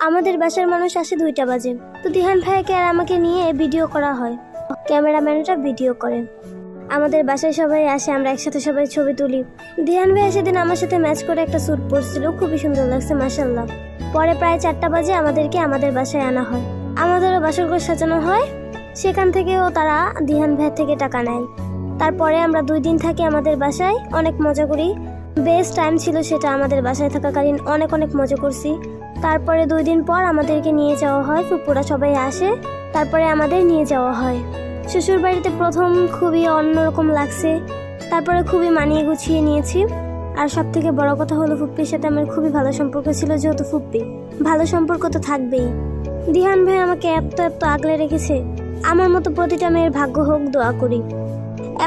আমাদের বাসার মানুষ আসে 2টা বাজে। তো দিহান ভাইকে আর আমাকে নিয়ে ভিডিও করা হয়, ক্যামেরাম্যানটা ভিডিও করে। আমাদের বাসায় সবাই আসে, আমরা একসাথে সবাই ছবি তুলি। দিহান ভাই সেদিন আমার সাথে ম্যাচ করে একটা স্যুট পরছিল, খুবই সুন্দর লাগছে মাশাআল্লাহ। পরে প্রায় 4টা বাজে আমাদেরকে আমাদের বাসায় আনা হয়, আমাদেরও বাসর ঘর সাজানো হয়। সেখান থেকেও তারা দিহান ভাই থেকে টাকা নেয়। তারপরে আমরা 2 দিন থাকি আমাদের বাসায়, অনেক মজা করি। বেস্ট টাইম ছিল সেটা, আমাদের বাসায় থাকাকালীন অনেক অনেক মজা করছি। তারপরে 2 দিন পর আমাদেরকে নিয়ে যাওয়া হয়, ফুপুরা সবাই আসে, তারপরে আমাদের নিয়ে যাওয়া হয় শ্বশুর বাড়িতে। প্রথম খুবই অন্যরকম লাগছে, তারপরে খুবই মানিয়ে গুছিয়ে নিয়েছি। আর সব থেকে বড় কথা হলো ফুপ্পির সাথে আমার খুবই ভালো সম্পর্ক ছিল, যেহেতু ফুপ্পি, ভালো সম্পর্ক তো থাকবেই। দিহান ভাই আমাকে এত এত আগলে রেখেছে, আমার মতো প্রতিটা মেয়ের ভাগ্য হোক, দোয়া করি।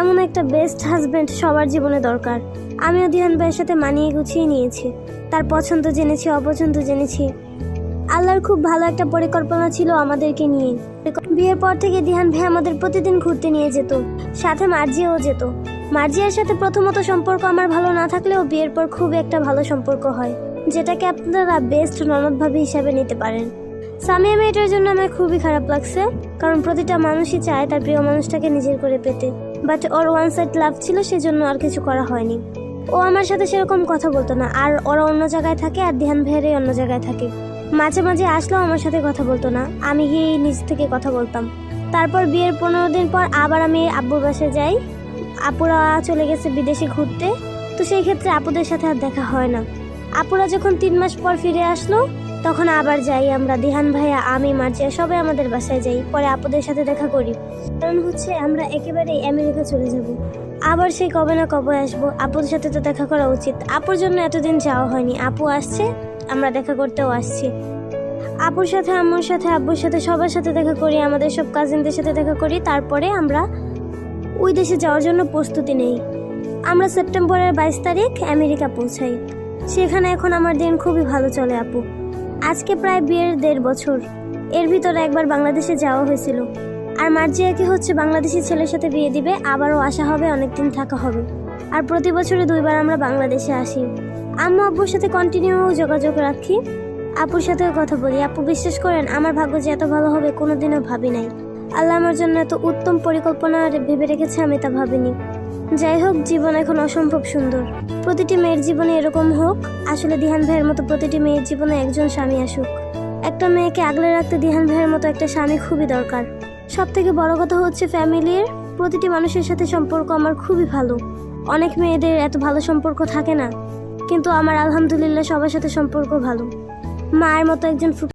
এমন একটা বেস্ট হাজবেন্ড সবার জীবনে দরকার। আমিও দিহান ভাইয়ের সাথে মানিয়ে গুছিয়ে নিয়েছি, তার পছন্দ জেনেছি, অপছন্দ জেনেছি। আল্লাহর খুব ভালো একটা পরিকল্পনা ছিল আমাদেরকে নিয়ে। বিয়ের পর থেকে দিহান ভাই আমাদের প্রতিদিন ঘুরতে নিয়ে যেত, সাথে মার্জিয়াও যেত। মার্জিয়ার সাথে প্রথমত সম্পর্ক আমার ভালো না থাকলেও বিয়ের পর খুব একটা ভালো সম্পর্ক হয়, যেটাকে আপনারা বেস্ট ননদ ভাবি হিসাবে নিতে পারেন। সামিয়া মেয়েটার জন্য আমার খুবই খারাপ লাগছে, কারণ প্রতিটা মানুষই চায় তার প্রিয় মানুষটাকে নিজের করে পেতে। But or one side love ছিল, সেজন্য আর কিছু করা হয়নি। ও আমার সাথে সেরকম কথা বলতো না, আর ওরা অন্য জায়গায় থাকে আর দিহান ভাইয়ের অন্য জায়গায় থাকে। মাঝে মাঝে আসলেও আমার সাথে কথা বলতো না, আমি গিয়ে নিজ থেকে কথা বলতাম। তারপর বিয়ের 15 দিন পর আবার আমি আব্বুর বাসায় যাই। আপুরা চলে গেছে বিদেশে ঘুরতে, তো সেই ক্ষেত্রে আপুদের সাথে আর দেখা হয় না। আপুরা যখন 3 মাস পর ফিরে আসলো, তখন আবার যাই আমরা, দিহান ভাইয়া, আমি, মার্জিয়া সবাই আমাদের বাসায় যাই। পরে আপুদের সাথে দেখা করি, কারণ হচ্ছে আমরা একেবারেই আমেরিকা চলে যাব। আবার সেই কবে না কবে আসবো, আপুর সাথে তো দেখা করা উচিত। আপুর জন্য এতদিন যাওয়া হয়নি, আপু আসছে, আমরা দেখা করতেও আসছি। আপুর সাথে, আম্মুর সাথে, আব্বুর সাথে, সবার সাথে দেখা করি, আমাদের সব কাজিনদের সাথে দেখা করি। তারপরে আমরা ওই দেশে যাওয়ার জন্য প্রস্তুতি নেই। আমরা সেপ্টেম্বরের 22 তারিখ আমেরিকা পৌঁছাই। সেখানে এখন আমার দিন খুবই ভালো চলে আপু। আজকে প্রায় বিয়ের 1.5 বছর। এর ভিতরে একবার বাংলাদেশে যাওয়া হয়েছিল। আর মার্জিয়াকে হচ্ছে বাংলাদেশি ছেলের সাথে বিয়ে দিবে, আবারও আসা হবে, অনেকদিন থাকা হবে। আর প্রতি বছরে 2 বার আমরা বাংলাদেশে আসি। আম্মু আব্বুর সাথে কন্টিনিউ যোগাযোগ রাখি, আপুর সাথেও কথা বলি। আপু বিশ্বাস করেন, আমার ভাগ্য যে এত ভালো হবে কোনোদিনও ভাবি নাই। আল্লাহ আমার জন্য এত উত্তম পরিকল্পনা ভেবে রেখেছে, আমি তা ভাবিনি। যাই হোক, জীবন এখন অসম্ভব সুন্দর। প্রতিটি মেয়ের জীবনে এরকম হোক। আসলে দিহান ভাইয়ের মতো প্রতিটি মেয়ের জীবনে একজন স্বামী আসুক। একটা মেয়েকে আগলে রাখতে দিহান ভাইয়ের মতো একটা স্বামী খুবই দরকার। সব থেকে বড় কথা হচ্ছে ফ্যামিলির প্রতিটি মানুষের সাথে সম্পর্ক আমার খুবই ভালো। অনেক মেয়েদের এত ভালো সম্পর্ক থাকে না, কিন্তু আমার আলহামদুলিল্লাহ সবার সাথে সম্পর্ক ভালো। মায়ের মতো একজন